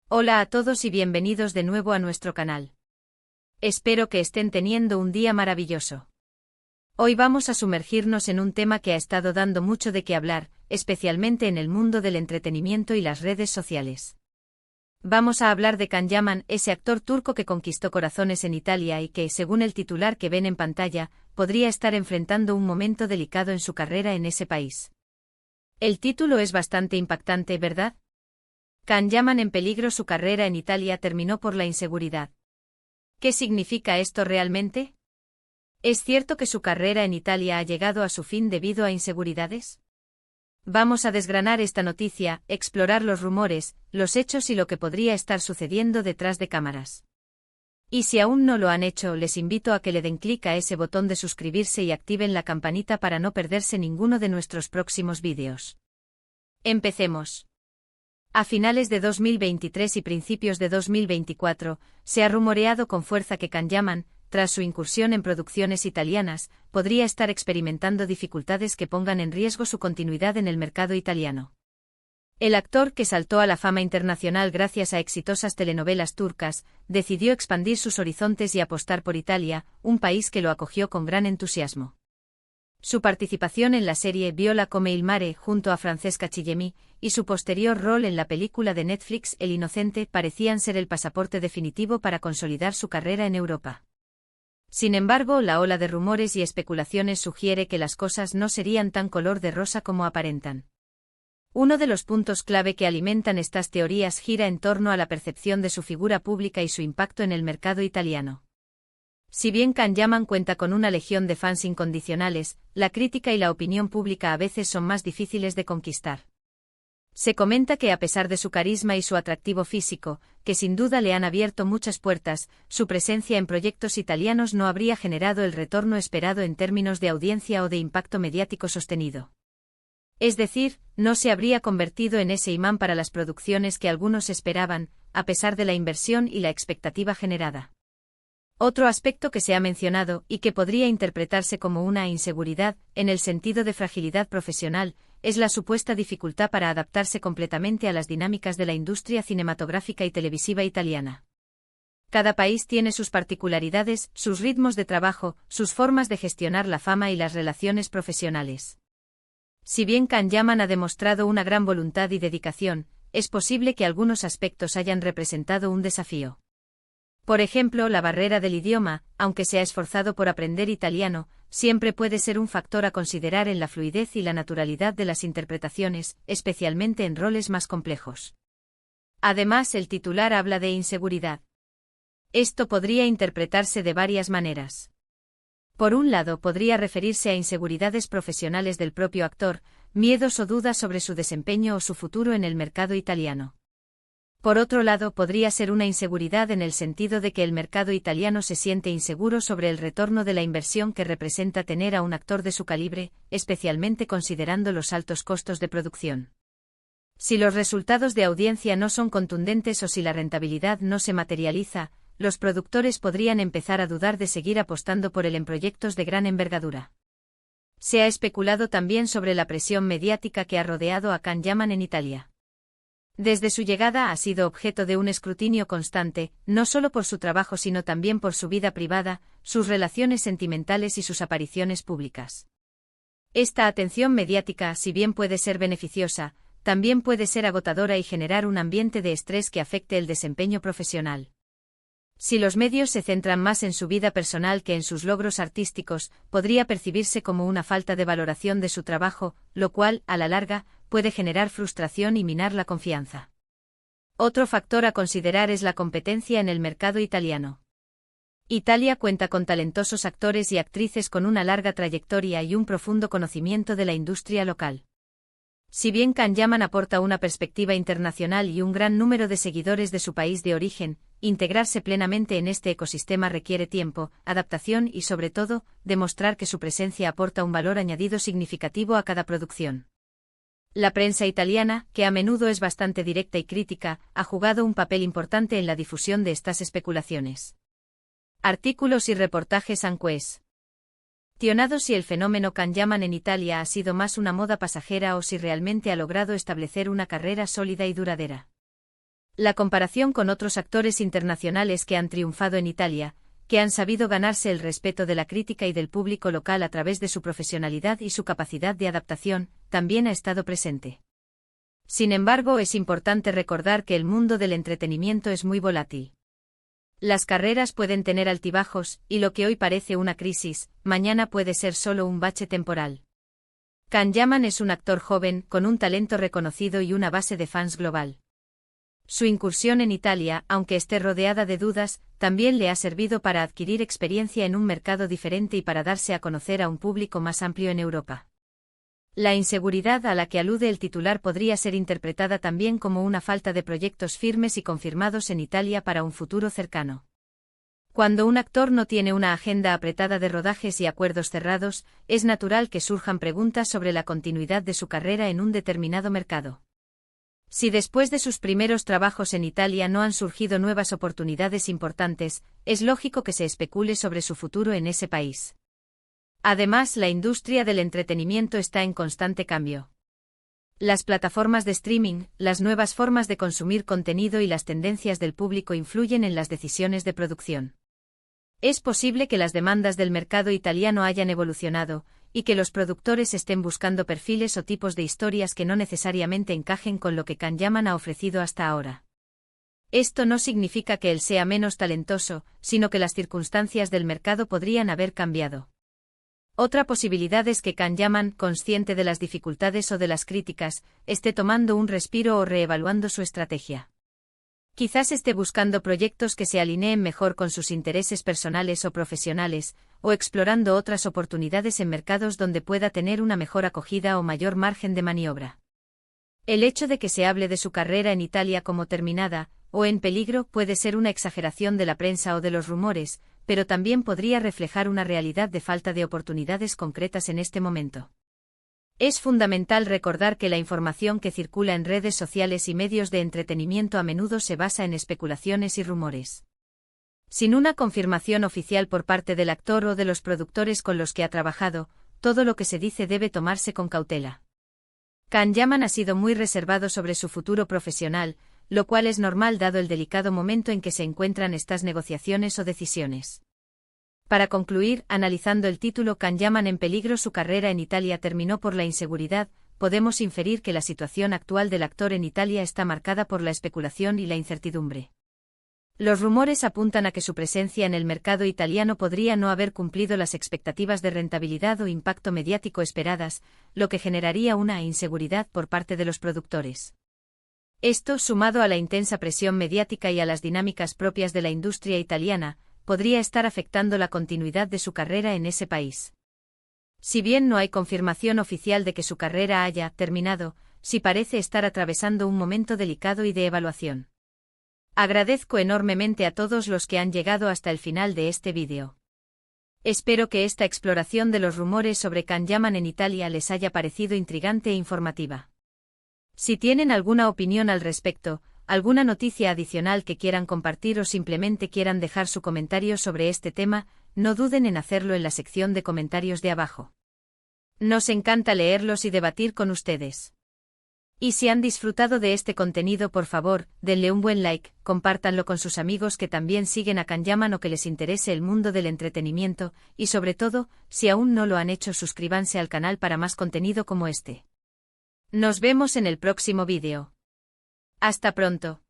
Hola a todos y bienvenidos de nuevo a nuestro canal. Espero que estén teniendo un día maravilloso. Hoy vamos a sumergirnos en un tema que ha estado dando mucho de qué hablar, especialmente en el mundo del entretenimiento y las redes sociales. Vamos a hablar de Can Yaman, ese actor turco que conquistó corazones en Italia y que, según el titular que ven en pantalla, podría estar enfrentando un momento delicado en su carrera en ese país. El título es bastante impactante, ¿verdad? Can Yaman en peligro. Su carrera en Italia terminó por la inseguridad. ¿Qué significa esto realmente? ¿Es cierto que su carrera en Italia ha llegado a su fin debido a inseguridades? Vamos a desgranar esta noticia, explorar los rumores, los hechos y lo que podría estar sucediendo detrás de cámaras. Y si aún no lo han hecho, les invito a que le den clic a ese botón de suscribirse y activen la campanita para no perderse ninguno de nuestros próximos vídeos. Empecemos. A finales de 2023 y principios de 2024, se ha rumoreado con fuerza que Can Yaman, tras su incursión en producciones italianas, podría estar experimentando dificultades que pongan en riesgo su continuidad en el mercado italiano. El actor, que saltó a la fama internacional gracias a exitosas telenovelas turcas, decidió expandir sus horizontes y apostar por Italia, un país que lo acogió con gran entusiasmo. Su participación en la serie Viola come il mare junto a Francesca Chillemi, y su posterior rol en la película de Netflix El Inocente parecían ser el pasaporte definitivo para consolidar su carrera en Europa. Sin embargo, la ola de rumores y especulaciones sugiere que las cosas no serían tan color de rosa como aparentan. Uno de los puntos clave que alimentan estas teorías gira en torno a la percepción de su figura pública y su impacto en el mercado italiano. Si bien Can Yaman cuenta con una legión de fans incondicionales, la crítica y la opinión pública a veces son más difíciles de conquistar. Se comenta que a pesar de su carisma y su atractivo físico, que sin duda le han abierto muchas puertas, su presencia en proyectos italianos no habría generado el retorno esperado en términos de audiencia o de impacto mediático sostenido. Es decir, no se habría convertido en ese imán para las producciones que algunos esperaban, a pesar de la inversión y la expectativa generada. Otro aspecto que se ha mencionado, y que podría interpretarse como una inseguridad, en el sentido de fragilidad profesional, es la supuesta dificultad para adaptarse completamente a las dinámicas de la industria cinematográfica y televisiva italiana. Cada país tiene sus particularidades, sus ritmos de trabajo, sus formas de gestionar la fama y las relaciones profesionales. Si bien Can Yaman ha demostrado una gran voluntad y dedicación, es posible que algunos aspectos hayan representado un desafío. Por ejemplo, la barrera del idioma, aunque se ha esforzado por aprender italiano, siempre puede ser un factor a considerar en la fluidez y la naturalidad de las interpretaciones, especialmente en roles más complejos. Además, el titular habla de inseguridad. Esto podría interpretarse de varias maneras. Por un lado, podría referirse a inseguridades profesionales del propio actor, miedos o dudas sobre su desempeño o su futuro en el mercado italiano. Por otro lado, podría ser una inseguridad en el sentido de que el mercado italiano se siente inseguro sobre el retorno de la inversión que representa tener a un actor de su calibre, especialmente considerando los altos costos de producción. Si los resultados de audiencia no son contundentes o si la rentabilidad no se materializa, los productores podrían empezar a dudar de seguir apostando por él en proyectos de gran envergadura. Se ha especulado también sobre la presión mediática que ha rodeado a Can Yaman en Italia. Desde su llegada ha sido objeto de un escrutinio constante, no solo por su trabajo sino también por su vida privada, sus relaciones sentimentales y sus apariciones públicas. Esta atención mediática, si bien puede ser beneficiosa, también puede ser agotadora y generar un ambiente de estrés que afecte el desempeño profesional. Si los medios se centran más en su vida personal que en sus logros artísticos, podría percibirse como una falta de valoración de su trabajo, lo cual, a la larga, puede generar frustración y minar la confianza. Otro factor a considerar es la competencia en el mercado italiano. Italia cuenta con talentosos actores y actrices con una larga trayectoria y un profundo conocimiento de la industria local. Si bien Can Yaman aporta una perspectiva internacional y un gran número de seguidores de su país de origen, integrarse plenamente en este ecosistema requiere tiempo, adaptación y, sobre todo, demostrar que su presencia aporta un valor añadido significativo a cada producción. La prensa italiana, que a menudo es bastante directa y crítica, ha jugado un papel importante en la difusión de estas especulaciones. Artículos y reportajes han cuestionado si el fenómeno Can Yaman en Italia ha sido más una moda pasajera o si realmente ha logrado establecer una carrera sólida y duradera. La comparación con otros actores internacionales que han triunfado en Italia, que han sabido ganarse el respeto de la crítica y del público local a través de su profesionalidad y su capacidad de adaptación, también ha estado presente. Sin embargo, es importante recordar que el mundo del entretenimiento es muy volátil. Las carreras pueden tener altibajos, y lo que hoy parece una crisis, mañana puede ser solo un bache temporal. Can Yaman es un actor joven, con un talento reconocido y una base de fans global. Su incursión en Italia, aunque esté rodeada de dudas, también le ha servido para adquirir experiencia en un mercado diferente y para darse a conocer a un público más amplio en Europa. La inseguridad a la que alude el titular podría ser interpretada también como una falta de proyectos firmes y confirmados en Italia para un futuro cercano. Cuando un actor no tiene una agenda apretada de rodajes y acuerdos cerrados, es natural que surjan preguntas sobre la continuidad de su carrera en un determinado mercado. Si después de sus primeros trabajos en Italia no han surgido nuevas oportunidades importantes, es lógico que se especule sobre su futuro en ese país. Además, la industria del entretenimiento está en constante cambio. Las plataformas de streaming, las nuevas formas de consumir contenido y las tendencias del público influyen en las decisiones de producción. Es posible que las demandas del mercado italiano hayan evolucionado, y que los productores estén buscando perfiles o tipos de historias que no necesariamente encajen con lo que Can Yaman ha ofrecido hasta ahora. Esto no significa que él sea menos talentoso, sino que las circunstancias del mercado podrían haber cambiado. Otra posibilidad es que Can Yaman, consciente de las dificultades o de las críticas, esté tomando un respiro o reevaluando su estrategia. Quizás esté buscando proyectos que se alineen mejor con sus intereses personales o profesionales, o explorando otras oportunidades en mercados donde pueda tener una mejor acogida o mayor margen de maniobra. El hecho de que se hable de su carrera en Italia como terminada, o en peligro, puede ser una exageración de la prensa o de los rumores, pero también podría reflejar una realidad de falta de oportunidades concretas en este momento. Es fundamental recordar que la información que circula en redes sociales y medios de entretenimiento a menudo se basa en especulaciones y rumores. Sin una confirmación oficial por parte del actor o de los productores con los que ha trabajado, todo lo que se dice debe tomarse con cautela. Can Yaman ha sido muy reservado sobre su futuro profesional, lo cual es normal dado el delicado momento en que se encuentran estas negociaciones o decisiones. Para concluir, analizando el título Can Yaman en peligro, su carrera en Italia terminó por la inseguridad, podemos inferir que la situación actual del actor en Italia está marcada por la especulación y la incertidumbre. Los rumores apuntan a que su presencia en el mercado italiano podría no haber cumplido las expectativas de rentabilidad o impacto mediático esperadas, lo que generaría una inseguridad por parte de los productores. Esto, sumado a la intensa presión mediática y a las dinámicas propias de la industria italiana, podría estar afectando la continuidad de su carrera en ese país. Si bien no hay confirmación oficial de que su carrera haya terminado, sí parece estar atravesando un momento delicado y de evaluación. Agradezco enormemente a todos los que han llegado hasta el final de este vídeo. Espero que esta exploración de los rumores sobre Can Yaman en Italia les haya parecido intrigante e informativa. Si tienen alguna opinión al respecto, alguna noticia adicional que quieran compartir o simplemente quieran dejar su comentario sobre este tema, no duden en hacerlo en la sección de comentarios de abajo. Nos encanta leerlos y debatir con ustedes. Y si han disfrutado de este contenido, por favor, denle un buen like, compártanlo con sus amigos que también siguen a Can Yaman o que les interese el mundo del entretenimiento, y sobre todo, si aún no lo han hecho, suscríbanse al canal para más contenido como este. Nos vemos en el próximo vídeo. Hasta pronto.